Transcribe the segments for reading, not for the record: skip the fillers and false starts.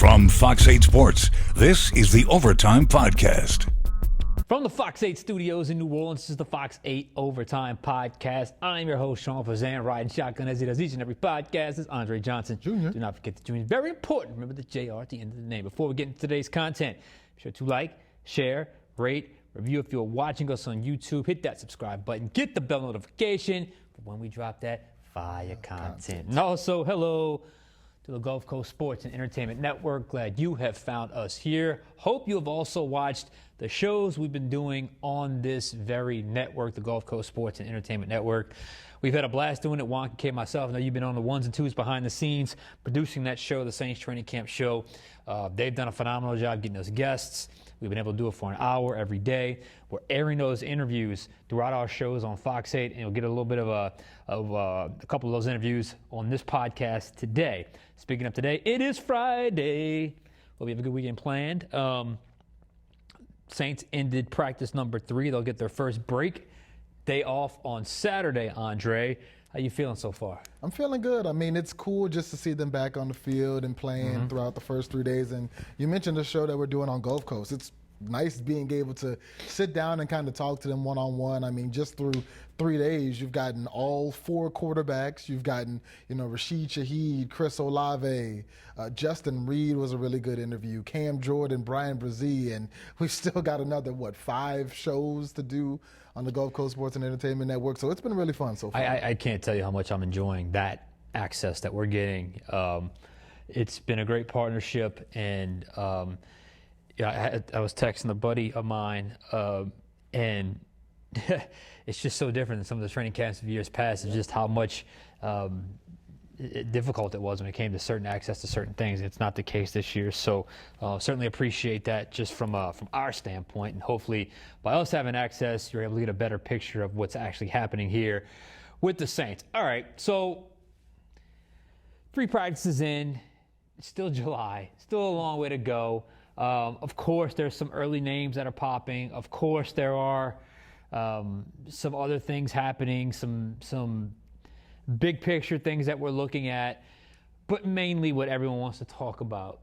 From Fox 8 Sports, this is the Overtime Podcast. From the Fox 8 studios in New Orleans, this is the Fox 8 Overtime Podcast. I'm your host, Sean Fazende, riding shotgun as he does each and every podcast. This is Andre Johnson. Jr. Do not forget the Jr. Very important. Remember the JR at the end of the name. Before we get into today's content, be sure to like, share, rate, review if you're watching us on YouTube. Hit that subscribe button. Get the bell notification for when we drop that fire content. And also, hello to the Gulf Coast Sports and Entertainment Network. Glad you have found us here. Hope you have also watched the shows we've been doing on this very network, the Gulf Coast Sports and Entertainment Network. We've had a blast doing it. Wonka K, myself. I know you've been on the ones and twos behind the scenes, producing that show, the Saints Training Camp Show. They've done a phenomenal job getting us guests. We've been able to do it for an hour every day. We're airing those interviews throughout our shows on Fox 8, and you'll get a little bit of a couple of those interviews on this podcast today. Speaking of today, it is Friday. Hope you have a good weekend planned. Saints ended practice number 3. They'll get their first break day off on Saturday, Andre. How you feeling so far? I'm feeling good. I mean, it's cool just to see them back on the field and playing throughout the first 3 days. And you mentioned the show that we're doing on Gulf Coast. It's nice being able to sit down and kind of talk to them one-on-one. I mean, just through 3 days, you've gotten all 4 quarterbacks. You've gotten, Rashid Shaheed, Chris Olave, Justin Reed was a really good interview, Cam Jordan, Brian Brzee, and we've still got another, 5 shows to do on the Gulf Coast Sports and Entertainment Network. So it's been really fun so far. I can't tell you how much I'm enjoying that access that we're getting. It's been a great partnership, and I was texting a buddy of mine, and it's just so different than some of the training camps of years past. It's just how much difficult it was when it came to certain access to certain things. It's not the case this year, so certainly appreciate that just from our standpoint, and hopefully by us having access, you're able to get a better picture of what's actually happening here with the Saints. All right, so 3 practices in, it's still July, still a long way to go. Of course, there's some early names that are popping. Of course, there are some other things happening, some big picture things that we're looking at. But mainly what everyone wants to talk about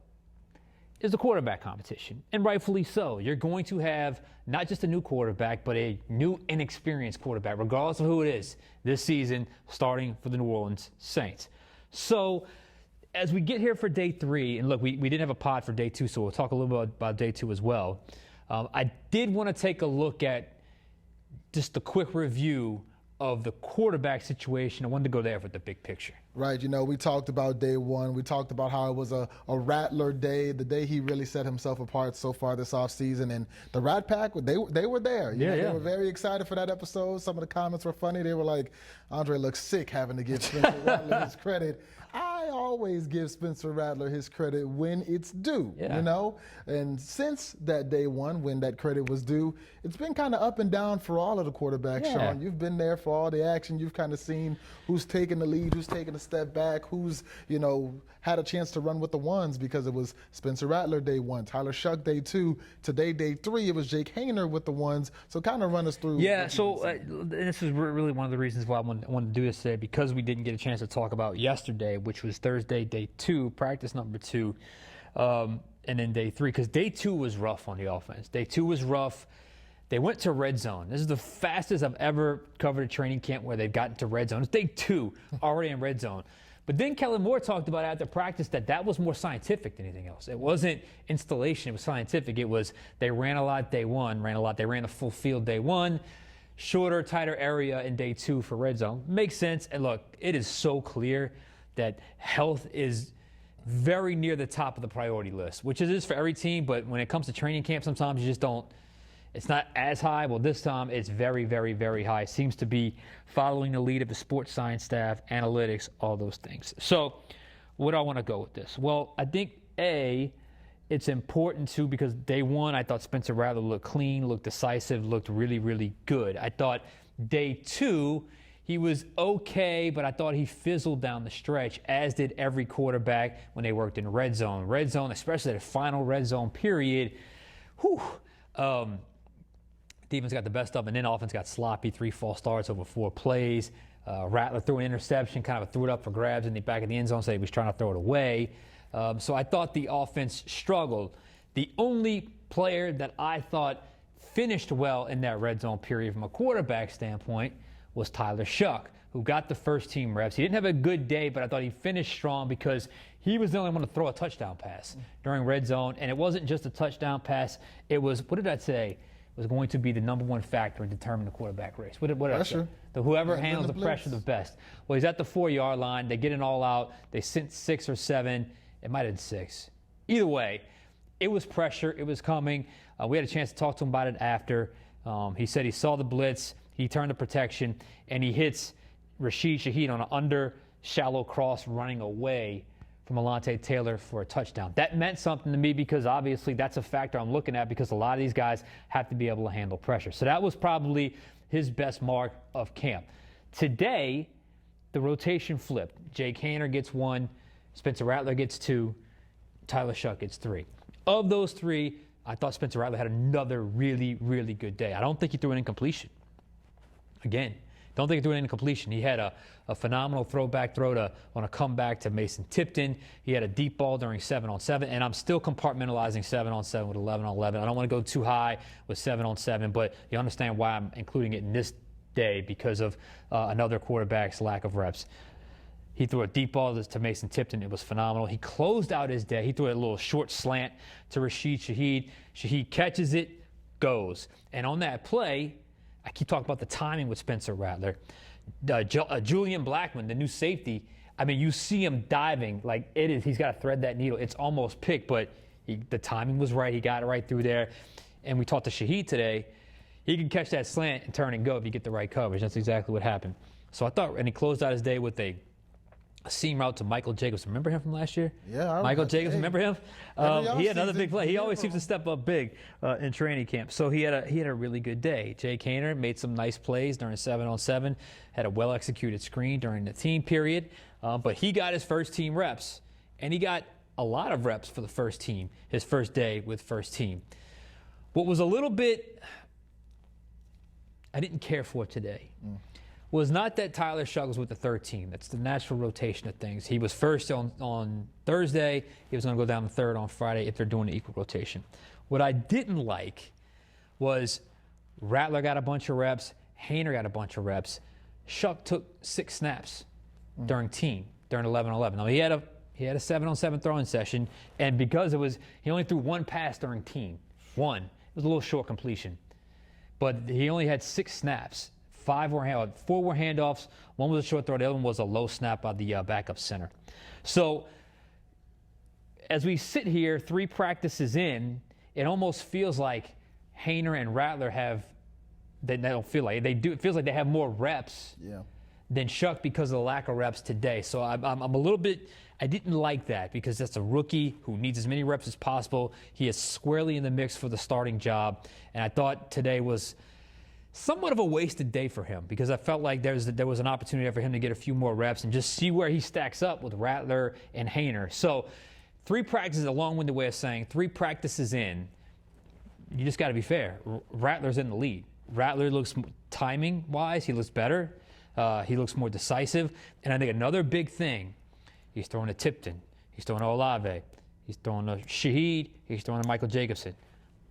is the quarterback competition, and rightfully so. You're going to have not just a new quarterback, but a new inexperienced quarterback, regardless of who it is, this season, starting for the New Orleans Saints. So as we get here for day 3, and look, we didn't have a pod for day 2, so we'll talk a little bit about day 2 as well. I did want to take a look at just the quick review of the quarterback situation. I wanted to go there for the big picture. Right. We talked about day 1. We talked about how it was a Rattler day, the day he really set himself apart so far this offseason. And the Rat Pack, they were there. They were very excited for that episode. Some of the comments were funny. They were like, Andre looks sick having to give Spencer Rattler his credit. I always give Spencer Rattler his credit when it's due, And since that day 1, when that credit was due, it's been kind of up and down for all of the quarterbacks, Sean. You've been there for all the action. You've kind of seen who's taking the lead, who's taking a step back, who's, had a chance to run with the ones, because it was Spencer Rattler day 1, Tyler Shuck day 2, today day 3, it was Jake Hayner with the ones. So kind of run us through. Yeah, so this is really one of the reasons why I wanted to do this today, because we didn't get a chance to talk about yesterday, which was Thursday, day 2, practice number 2, and then day 3, because day 2 was rough on the offense. Day 2 was rough. They went to red zone. This is the fastest I've ever covered a training camp where they've gotten to red zone. It's day 2, already in red zone. But then Kellen Moore talked about after practice that was more scientific than anything else. It wasn't installation. It was scientific. It was they ran a lot day 1, They ran a full field day 1, shorter, tighter area in day 2 for red zone. Makes sense. And look, it is so clear that health is very near the top of the priority list, which it is for every team. But when it comes to training camp, sometimes you just don't. It's not as high. Well, this time it's very, very, very high. Seems to be following the lead of the sports science staff, analytics, all those things. So where do I want to go with this? Well, I think, it's important too, because day 1, I thought Spencer Rattler looked clean, looked decisive, looked really, really good. I thought day 2, he was okay, but I thought he fizzled down the stretch, as did every quarterback when they worked in red zone. Red zone, especially the final red zone period, defense got the best of, and then offense got sloppy. 3 false starts over 4 plays. Rattler threw an interception, kind of threw it up for grabs in the back of the end zone, so he was trying to throw it away. So I thought the offense struggled. The only player that I thought finished well in that red zone period from a quarterback standpoint was Tyler Shuck, who got the first team reps. He didn't have a good day, but I thought he finished strong because he was the only one to throw a touchdown pass during red zone. And it wasn't just a touchdown pass. It was, what did I say? It was going to be the number one factor in determining the quarterback race. What did I say? Whoever handles the pressure the best. Well, he's at the 4-yard line. They get it all out. They sent 6 or 7. It might have been 6. Either way, it was pressure. It was coming. We had a chance to talk to him about it after. He said he saw the blitz. He turned to protection, and he hits Rashid Shaheed on an under shallow cross running away from Alontae Taylor for a touchdown. That meant something to me because obviously that's a factor I'm looking at because a lot of these guys have to be able to handle pressure. So that was probably his best mark of camp. Today, the rotation flipped. Jake Haener gets 1, Spencer Rattler gets 2, Tyler Shuck gets 3. Of those 3, I thought Spencer Rattler had another really, really good day. I don't think he threw an incompletion. Again, don't think he threw an incompletion. He had a phenomenal throwback throw on a comeback to Mason Tipton. He had a deep ball during 7-on-7, and I'm still compartmentalizing 7-on-7 with 11-on-11. I don't want to go too high with 7-on-7, but you understand why I'm including it in this day because of another quarterback's lack of reps. He threw a deep ball to Mason Tipton. It was phenomenal. He closed out his day. He threw a little short slant to Rashid Shaheed. Shaheed catches it, goes. And on that play, I keep talking about the timing with Spencer Rattler. Julian Blackmon, the new safety, I mean, you see him diving like it is. He's got to thread that needle. It's almost picked, but the timing was right. He got it right through there. And we talked to Shaheed today. He can catch that slant and turn and go if you get the right coverage. That's exactly what happened. So I thought, and he closed out his day with a seam route to Michael Jacobson. Remember him from last year? Yeah. Michael Jacobson, remember him? He had another big play. He always seems to step up big in training camp. So he had a really good day. Jake Haener made some nice plays during 7-on-7, had a well-executed screen during the team period. But he got his first team reps, and he got a lot of reps for the first team, his first day with first team. What was a little bit I didn't care for today was not that Tyler Shuck was with the third team. That's the natural rotation of things. He was first on Thursday. He was going to go down to third on Friday if they're doing the equal rotation. What I didn't like was Rattler got a bunch of reps. Haener got a bunch of reps. Shuck took 6 snaps during 11-on-11. Now, he had a 7-on-7 throwing session, and because he only threw 1 pass during team. 1. It was a little short completion. But he only had 6 snaps. 4 were handoffs. 1 was a short throw. The other one was a low snap by the backup center. So as we sit here 3 practices in, it almost feels like Haener and Rattler they don't feel like they do. It feels like they have more reps than Shuck because of the lack of reps today. So I'm a little bit. I didn't like that because that's a rookie who needs as many reps as possible. He is squarely in the mix for the starting job, and I thought today was somewhat of a wasted day for him because I felt like there was an opportunity for him to get a few more reps and just see where he stacks up with Rattler and Haener. So 3 practices, a long-winded way of saying 3 practices in, you just got to be fair. Rattler's in the lead. Rattler looks, timing-wise, he looks better. He looks more decisive. And I think another big thing, he's throwing to Tipton. He's throwing to Olave. He's throwing to Shaheed. He's throwing to Michael Jacobson.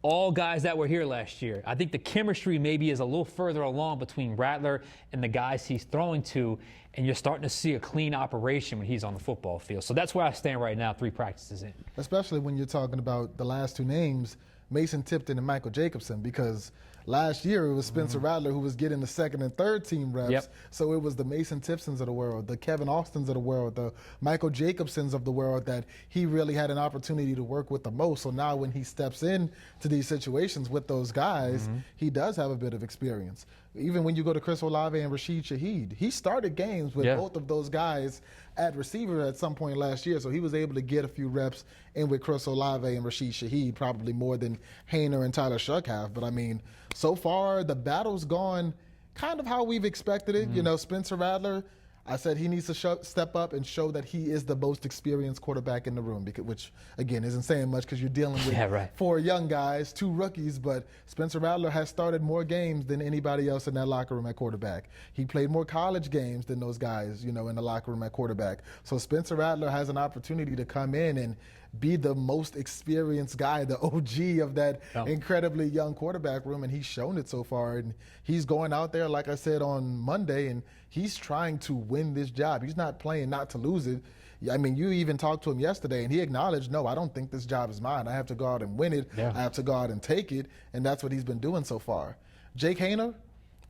All guys that were here last year. I think the chemistry maybe is a little further along between Rattler and the guys he's throwing to, and you're starting to see a clean operation when he's on the football field. So that's where I stand right now, 3 practices in. Especially when you're talking about the last 2 names, Mason Tipton and Michael Jacobson, because last year it was Spencer Rattler who was getting the 2nd and 3rd team reps. Yep. So it was the Mason Tipsons of the world, the Kevin Austins of the world, the Michael Jacobsons of the world that he really had an opportunity to work with the most. So now when he steps in to these situations with those guys, he does have a bit of experience. Even when you go to Chris Olave and Rashid Shaheed, he started games with both of those guys at receiver at some point last year. So he was able to get a few reps in with Chris Olave and Rashid Shaheed, probably more than Haener and Tyler Shuck have. But I mean, so far the battle's gone kind of how we've expected it. You know, Spencer Rattler, I said he needs to step up and show that he is the most experienced quarterback in the room, which, again, isn't saying much because you're dealing with 4 young guys, 2 rookies, but Spencer Rattler has started more games than anybody else in that locker room at quarterback. He played more college games than those guys, in the locker room at quarterback. So Spencer Rattler has an opportunity to come in and be the most experienced guy, the OG of that incredibly young quarterback room, and he's shown it so far. And he's going out there, like I said on Monday, and he's trying to win this job. He's not playing not to lose it. I mean, you even talked to him yesterday, and he acknowledged, no, I don't think this job is mine. I have to go out and win it. I have to go out and take it, and that's what he's been doing so far. Jake Haener,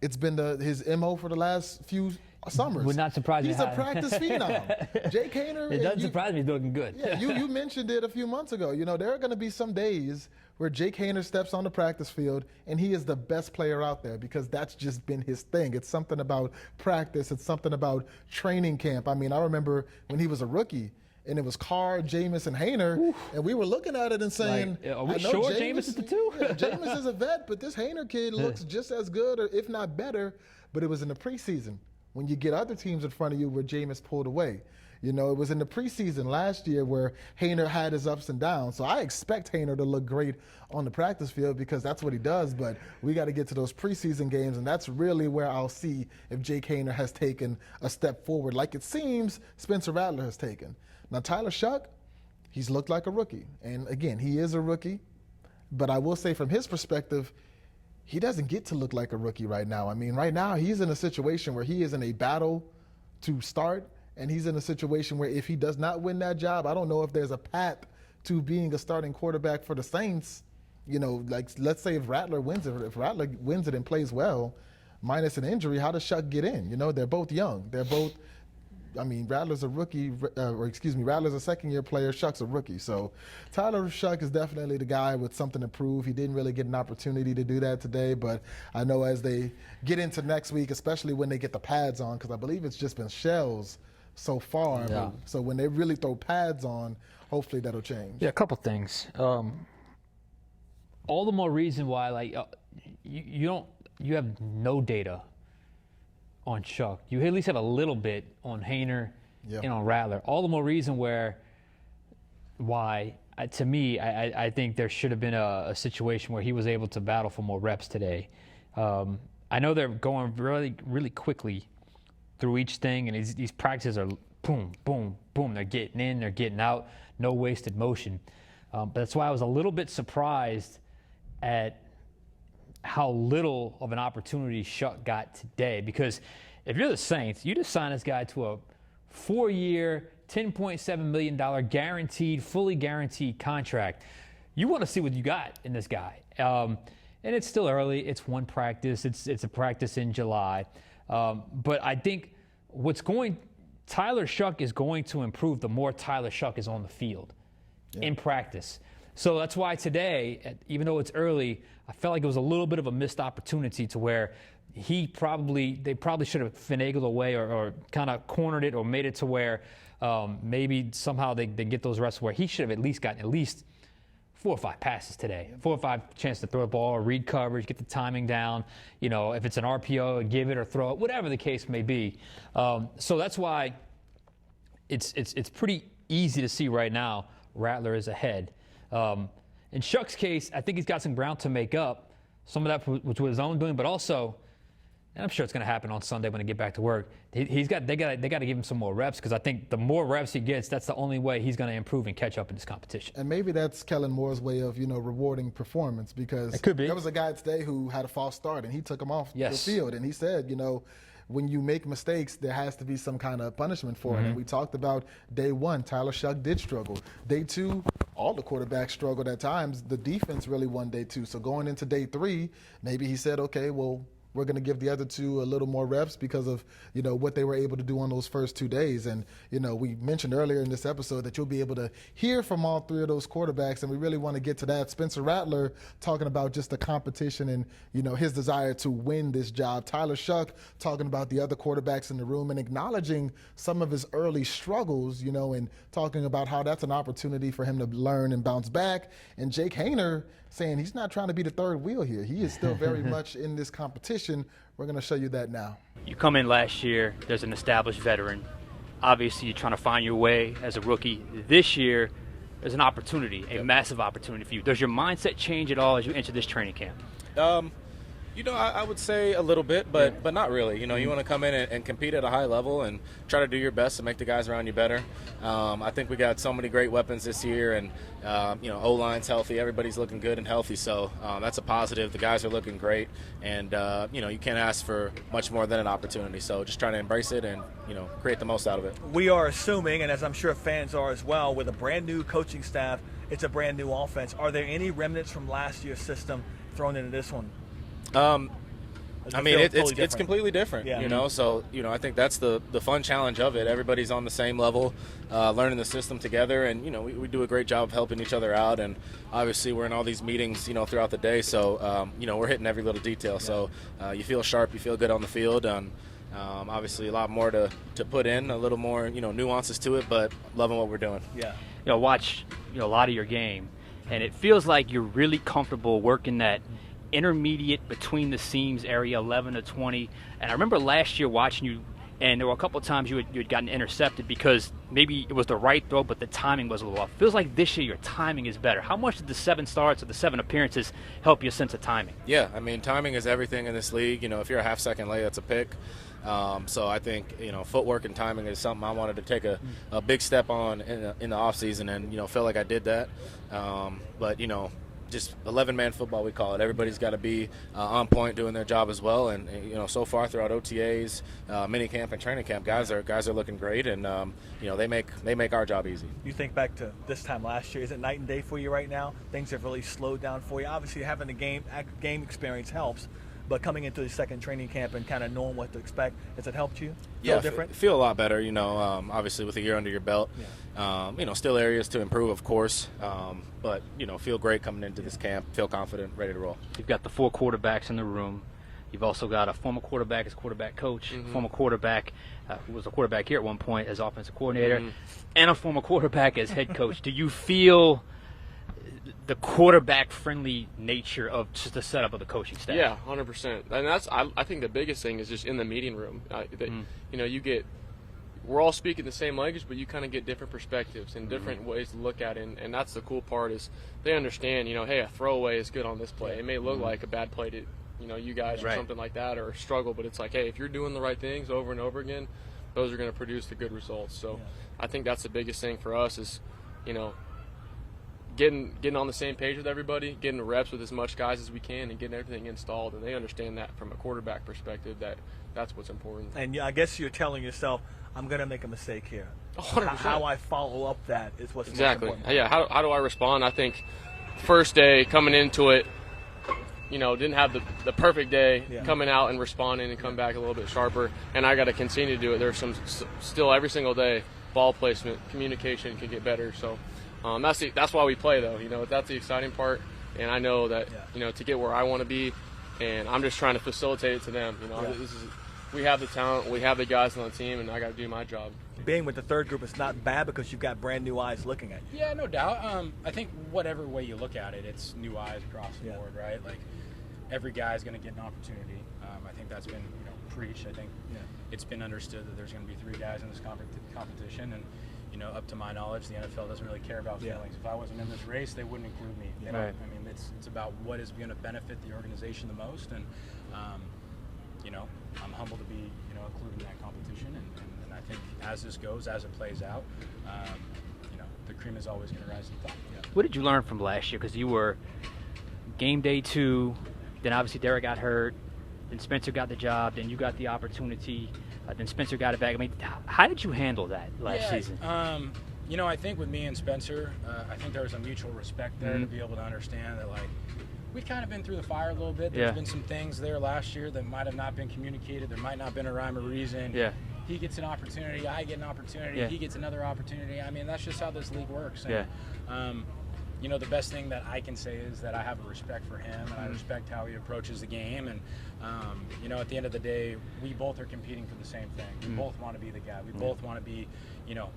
it's been his MO for the last few summers. Would not surprise me. He's a practice phenom. Jake Haener. It doesn't surprise me he's looking good. Yeah, you mentioned it a few months ago. There are going to be some days where Jake Haener steps on the practice field and he is the best player out there because that's just been his thing. It's something about practice. It's something about training camp. I mean, I remember when he was a rookie, and it was Carr, Jameis, and Haener, and we were looking at it and saying, are we sure Jameis is the 2? Yeah, Jameis is a vet, but this Haener kid looks just as good, or if not better. But it was in the preseason when you get other teams in front of you where Jameis pulled away. It was in the preseason last year where Haener had his ups and downs. So I expect Haener to look great on the practice field because that's what he does. But we got to get to those preseason games, and that's really where I'll see if Jake Haener has taken a step forward, like it seems Spencer Rattler has taken. Now, Tyler Shuck, he's looked like a rookie. And, again, he is a rookie. But I will say from his perspective, he doesn't get to look like a rookie right now. I mean, right now he's in a situation where he is in a battle to start, and he's in a situation where if he does not win that job, I don't know if there's a path to being a starting quarterback for the Saints. Like let's say if Rattler wins it and plays well, minus an injury, how does Shuck get in? They're both young. Rattler's a rookie, Rattler's a second-year player. Shuck's a rookie. So Tyler Shuck is definitely the guy with something to prove. He didn't really get an opportunity to do that today, but I know as they get into next week, especially when they get the pads on, because I believe it's just been shells so far. Yeah. So when they really throw pads on, hopefully that'll change. Yeah, a couple things. All the more reason why, you have no data on Shuck. You at least have a little bit on Haener and on Rattler. All the more reason why, to me, I think there should have been a situation where he was able to battle for more reps today. I know they're going really, really quickly through each thing, and these practices are boom, boom, boom. They're getting in, they're getting out, no wasted motion. But that's why I was a little bit surprised at how little of an opportunity Shuck got today. Because if you're the Saints, you just sign this guy to a 4-year, $10.7 million fully guaranteed contract. You want to see what you got in this guy. And it's still early. It's one practice. It's a practice in July. But I think Tyler Shuck is going to improve the more Tyler Shuck is on the field in practice. So that's why today, even though it's early, I felt like it was a little bit of a missed opportunity to where they probably should have finagled away or kind of cornered it or made it to where maybe somehow they get those reps where he should have at least gotten 4 or 5 passes today, 4 or 5 chances to throw the ball or read coverage, get the timing down. If it's an RPO, give it or throw it, whatever the case may be. So that's why it's pretty easy to see right now Rattler is ahead. In Shuck's case, I think he's got some ground to make up. Some of that was with his own doing, but also, and I'm sure it's going to happen on Sunday when they get back to work. They got to give him some more reps because I think the more reps he gets, that's the only way he's going to improve and catch up in this competition. And maybe that's Kellen Moore's way of rewarding performance because it could be. There was a guy today who had a false start and he took him off the field and he said, when you make mistakes, there has to be some kind of punishment for it. And we talked about day 1, Tyler Shuck did struggle. Day 2, all the quarterbacks struggled at times. The defense really won day 2. So going into day 3, maybe he said, okay, well, we're going to give the other 2 a little more reps because of, what they were able to do on those first 2 days. And, we mentioned earlier in this episode that you'll be able to hear from all 3 of those quarterbacks, and we really want to get to that. Spencer Rattler talking about just the competition and, his desire to win this job. Tyler Shuck talking about the other quarterbacks in the room and acknowledging some of his early struggles, and talking about how that's an opportunity for him to learn and bounce back. And Jake Haener saying he's not trying to be the third wheel here. He is still very much in this competition. competition. We're going to show you that now. You come in last year, there's an established veteran. Obviously, you're trying to find your way as a rookie. This year, there's an opportunity, a massive opportunity for you. Does your mindset change at all as you enter this training camp? I would say a little bit, but not really. You want to come in and compete at a high level and try to do your best to make the guys around you better. I think we got so many great weapons this year, and O-line's healthy. Everybody's looking good and healthy, so that's a positive. The guys are looking great, and you can't ask for much more than an opportunity. So just trying to embrace it and create the most out of it. We are assuming, and as I'm sure fans are as well, with a brand new coaching staff, it's a brand new offense. Are there any remnants from last year's system thrown into this one? It's completely different, So, I think that's the fun challenge of it. Everybody's on the same level, learning the system together, and, we do a great job of helping each other out. And obviously we're in all these meetings, throughout the day. So, we're hitting every little detail. So you feel sharp, you feel good on the field. Obviously a lot more to put in, a little more, nuances to it, but loving what we're doing. Yeah. Watch, a lot of your game, and it feels like you're really comfortable working that intermediate between the seams area, 11 to 20. And I remember last year watching you, and there were a couple of times you had gotten intercepted because maybe it was the right throw, but the timing was a little off. Feels like this year your timing is better. How much did the 7 starts or the 7 appearances help your sense of timing? Yeah, timing is everything in this league. If you're a half-second late, that's a pick. So I think, footwork and timing is something I wanted to take a big step on in the offseason, and, feel like I did that. But, just 11-man football, we call it. Everybody's got to be on point doing their job as well. And so far throughout OTAs, mini camp and training camp, guys are looking great, and they make our job easy. You think back to this time last year, is it night and day for you right now? Things have really slowed down for you. Obviously, having the game experience helps. But coming into the second training camp and kind of knowing what to expect, has it helped you? Feel different? Feel a lot better, obviously with a year under your belt. Yeah. Still areas to improve, of course, but, feel great coming into this camp, feel confident, ready to roll. You've got the 4 quarterbacks in the room. You've also got a former quarterback as quarterback coach, former quarterback who was a quarterback here at one point as offensive coordinator, and a former quarterback as head coach. Do you feel the quarterback-friendly nature of just the setup of the coaching staff? Yeah, 100%. And I think the biggest thing is just in the meeting room. We're all speaking the same language, but you kind of get different perspectives and different ways to look at it. And that's the cool part is they understand, hey, a throwaway is good on this play. It may look like a bad play to, you guys or something like that, or a struggle, but it's like, hey, if you're doing the right things over and over again, those are going to produce the good results. So I think that's the biggest thing for us is, getting on the same page with everybody, getting the reps with as much guys as we can, and getting everything installed. And they understand that from a quarterback perspective, that's what's important. And I guess you're telling yourself, I'm going to make a mistake here. 100%. How I follow up that is what's exactly. most important. Yeah, how do I respond? I think first day coming into it, didn't have the perfect day coming out and responding and come back a little bit sharper. And I got to continue to do it. There's still every single day, ball placement, communication can get better. So that's why we play, though. That's the exciting part. And I know that, to get where I want to be, and I'm just trying to facilitate it to them. We have the talent, we have the guys on the team, and I got to do my job. Being with the third group is not bad because you've got brand new eyes looking at you. Yeah, no doubt. I think whatever way you look at it, it's new eyes across the board, right? Like every guy's going to get an opportunity. I think that's been preached. I think it's been understood that there's going to be 3 guys in this competition, and up to my knowledge, the NFL doesn't really care about feelings. If I wasn't in this race, they wouldn't include me. Right. I mean, it's about what is going to benefit the organization the most, and I'm humbled to be included in that competition, and I think as this goes, as it plays out, the cream is always going to rise to the top. Yeah. What did you learn from last year? Because you were game day 2, then obviously Derek got hurt, then Spencer got the job, then you got the opportunity. Then Spencer got it back. I mean, how did you handle that last season? I think with me and Spencer, I think there was a mutual respect there to be able to understand that, we've kind of been through the fire a little bit. There's been some things there last year that might have not been communicated. There might not have been a rhyme or reason. Yeah. He gets an opportunity. I get an opportunity. Yeah. He gets another opportunity. I mean, that's just how this league works. And, the best thing that I can say is that I have a respect for him, and I respect how he approaches the game. And, at the end of the day, we both are competing for the same thing. We both want to be the guy. We both want to be,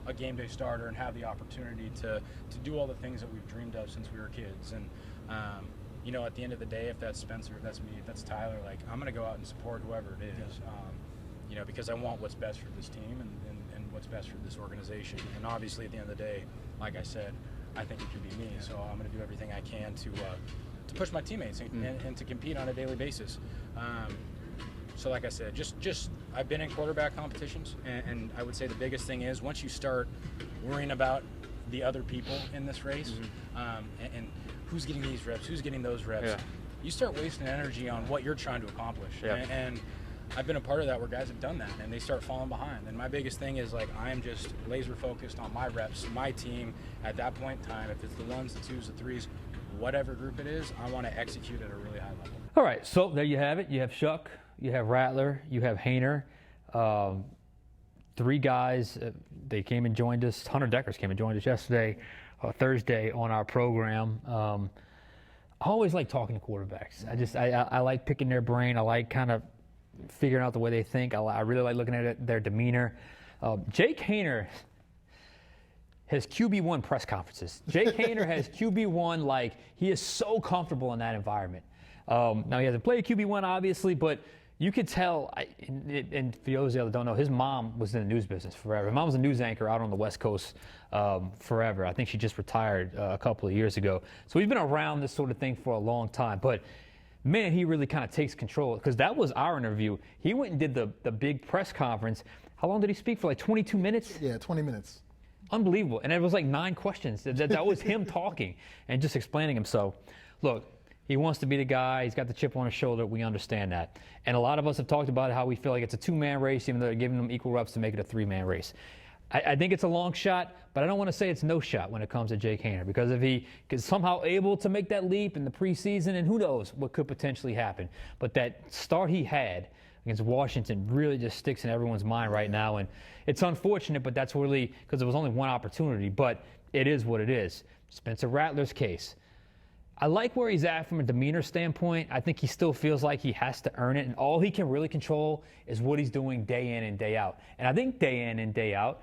a game day starter and have the opportunity to do all the things that we've dreamed of since we were kids. And, you know, at the end of the day, if that's Spencer, if that's me, if that's Tyler, like, I'm going to go out and support whoever it is, you know, because I want what's best for this team and what's best for this organization. And obviously, at the end of the day, like I said, I think it could be me. So I'm going to do everything I can to push my teammates and to compete on a daily basis. So like I said, just I've been in quarterback competitions, and I would say the biggest thing is once you start worrying about the other people in this race, and who's getting these reps, who's getting those reps, you start wasting energy on what you're trying to accomplish. And I've been a part of that where guys have done that, and they start falling behind. And my biggest thing is, like, I am just laser focused on my reps, my team at that point in time. If it's the ones, the twos, the threes, whatever group it is, I want to execute at a really high level. All right, so there you have it. You have Shuck, you have Rattler, you have Hainer. 3 guys, they came and joined us. Hunter Deckers came and joined us yesterday, Thursday on our program. I always like talking to quarterbacks. I like picking their brain. I like kind of figuring out the way they think. I really like looking at their demeanor. Jake Haener has QB1 press conferences. Jake Haener has QB1, like, he is so comfortable in that environment. Now, he hasn't played QB1, obviously, but you could tell, and for those that don't know, his mom was in the news business forever. His mom was a news anchor out on the West Coast forever. I think she just retired a couple of years ago. So he's been around this sort of thing for a long time. But man, he really kind of takes control, because that was our interview. He went and did the big press conference. How long did he speak for? Like 22 minutes? Yeah, 20 minutes. Unbelievable. And it was like 9 questions. That was him talking and just explaining himself. Look, he wants to be the guy. He's got the chip on his shoulder. We understand that. And a lot of us have talked about how we feel like it's a 2-man race, even though they're giving them equal reps to make it a 3-man race. I think it's a long shot, but I don't want to say it's no shot when it comes to Jake Haener, because if he is somehow able to make that leap in the preseason, and who knows what could potentially happen. But that start he had against Washington really just sticks in everyone's mind right now. And it's unfortunate, but that's really because there was only one opportunity. But it is what it is. Spencer Rattler's case. I like where he's at from a demeanor standpoint. I think he still feels like he has to earn it, and all he can really control is what he's doing day in and day out. And I think day in and day out,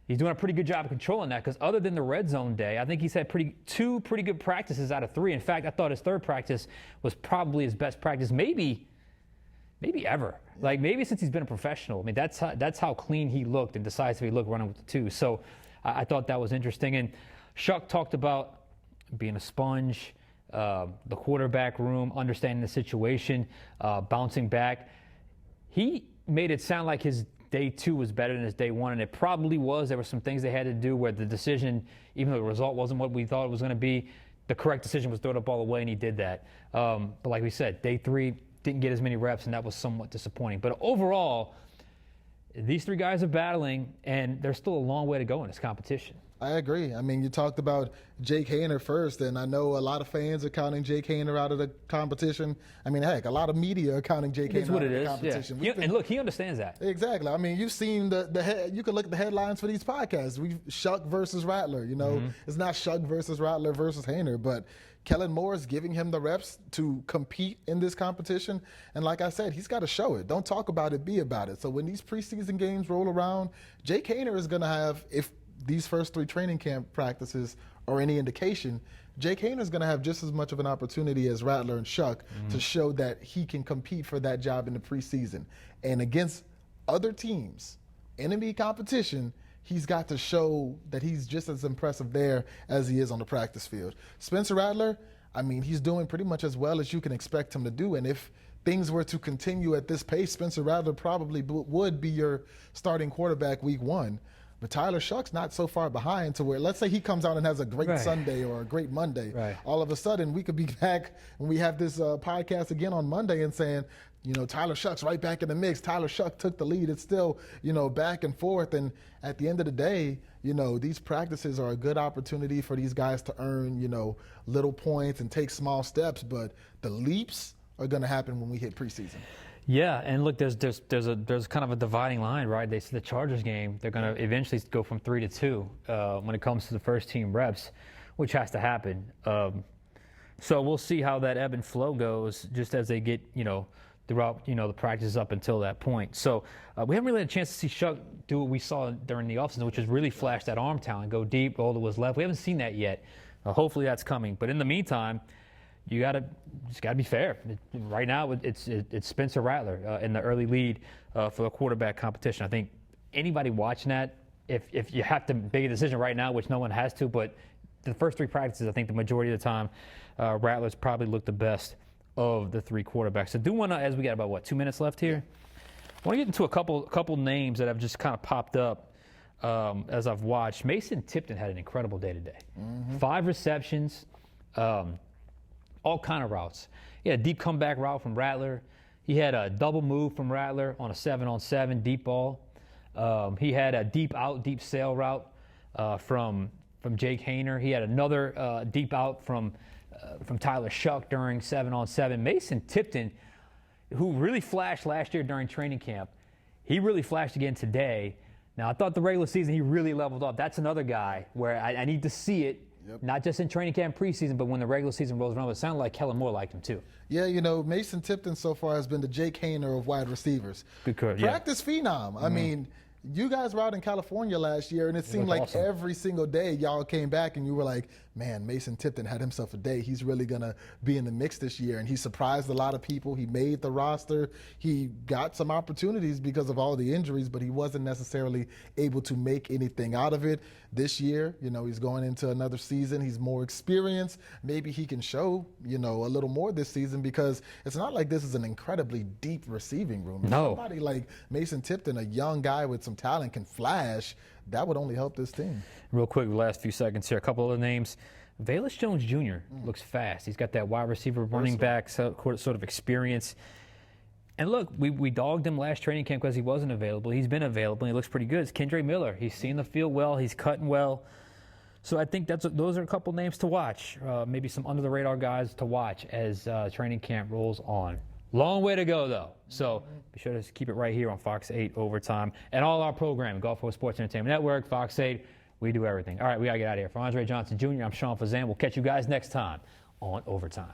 he's doing a pretty good job of controlling that, because other than the red zone day, I think he's had 2 pretty good practices out of 3. In fact, I thought his 3rd practice was probably his best practice, maybe ever. Like, maybe since he's been a professional. I mean, that's how clean he looked and decisive he looked running with the 2. So I thought that was interesting. And Shuck talked about being a sponge, the quarterback room, understanding the situation, bouncing back. He made it sound like his day 2 was better than his day 1, and it probably was. There were some things they had to do where the decision, even though the result wasn't what we thought it was going to be, the correct decision was throw the ball away, and he did that. But like we said, day 3 didn't get as many reps, and that was somewhat disappointing. But overall, these 3 guys are battling, and there's still a long way to go in this competition. I agree. I mean, you talked about Jake Haener first, and I know a lot of fans are counting Jake Haener out of the competition. I mean, heck, a lot of media are counting Jake Haener out of the competition. Yeah. And look, he understands that. Exactly. I mean, you've seen you can look at the headlines for these podcasts. Shuck versus Rattler, you know. It's not Shuck versus Rattler versus Haener, but Kellen Moore is giving him the reps to compete in this competition. And like I said, he's got to show it. Don't talk about it, be about it. So when these preseason games roll around, Jake Haener is going to have, if these first 3 training camp practices are any indication, Jake Haener is going to have just as much of an opportunity as Rattler and Shuck to show that he can compete for that job in the preseason. And against other teams, enemy competition, he's got to show that he's just as impressive there as he is on the practice field. Spencer Rattler, I mean, he's doing pretty much as well as you can expect him to do. And if things were to continue at this pace, Spencer Rattler probably would be your starting quarterback week 1. But Tyler Shuck's not so far behind to where, let's say he comes out and has a great Sunday or a great Monday. Right. All of a sudden, we could be back when we have this podcast again on Monday and saying, you know, Tyler Shuck's right back in the mix. Tyler Shuck took the lead. It's still, you know, back and forth. And at the end of the day, you know, these practices are a good opportunity for these guys to earn, you know, little points and take small steps. But the leaps are going to happen when we hit preseason. Yeah, and look, there's kind of a dividing line, right? They see the Chargers game, they're going to eventually go from 3 to 2 when it comes to the first team reps, which has to happen. So we'll see how that ebb and flow goes, just as they get, you know, throughout, you know, the practices up until that point. So we haven't really had a chance to see Shuck do what we saw during the offseason, which is really flash that arm talent, go deep, roll to his left. We haven't seen that yet. Hopefully that's coming. But in the meantime, you just gotta be fair. Right now, it's Spencer Rattler in the early lead for the quarterback competition. I think anybody watching that, if you have to make a decision right now, which no one has to, but the first 3 practices, I think the majority of the time, Rattler's probably looked the best of the 3 quarterbacks. So do want to, as we got about 2 minutes left here, I want to get into a couple names that have just kind of popped up as I've watched. Mason Tipton had an incredible day today. 5 receptions, all kind of routes. He had a deep comeback route from Rattler. He had a double move from Rattler on a 7-on-7 deep ball. He had a deep sail route from Jake Hayner. He had another deep out from Tyler Shuck during 7-on-7. Mason Tipton, who really flashed last year during training camp, he really flashed again today. Now, I thought the regular season he really leveled up. That's another guy where I need to see it, not just in training camp preseason, but when the regular season rolls around. It sounded like Kellen Moore liked him too. Yeah, Mason Tipton so far has been the Jake Hayner of wide receivers. Good coach, Practice phenom. I mean, you guys were out in California last year, and it seemed like awesome. Every single day y'all came back and you were like, man, Mason Tipton had himself a day. He's really going to be in the mix this year. And he surprised a lot of people. He made the roster. He got some opportunities because of all the injuries, but he wasn't necessarily able to make anything out of it. This year, he's going into another season. He's more experienced. Maybe he can show, a little more this season, because it's not like this is an incredibly deep receiving room. No. Somebody like Mason Tipton, a young guy with some talent, can flash. That would only help this team. Real quick, the last few seconds here. A couple other names. Velus Jones Jr. looks fast. He's got that wide receiver, running back sort of experience. And look, we dogged him last training camp because he wasn't available. He's been available, and he looks pretty good. It's Kendre Miller. He's seeing the field well. He's cutting well. So I think those are a couple names to watch. Maybe some under-the-radar guys to watch as training camp rolls on. Long way to go, though. So be sure to keep it right here on Fox 8 Overtime and all our programming, Gulf Coast Sports Entertainment Network, Fox 8. We do everything. All right, we got to get out of here. For Andre Johnson Jr., I'm Sean Fazende. We'll catch you guys next time on Overtime.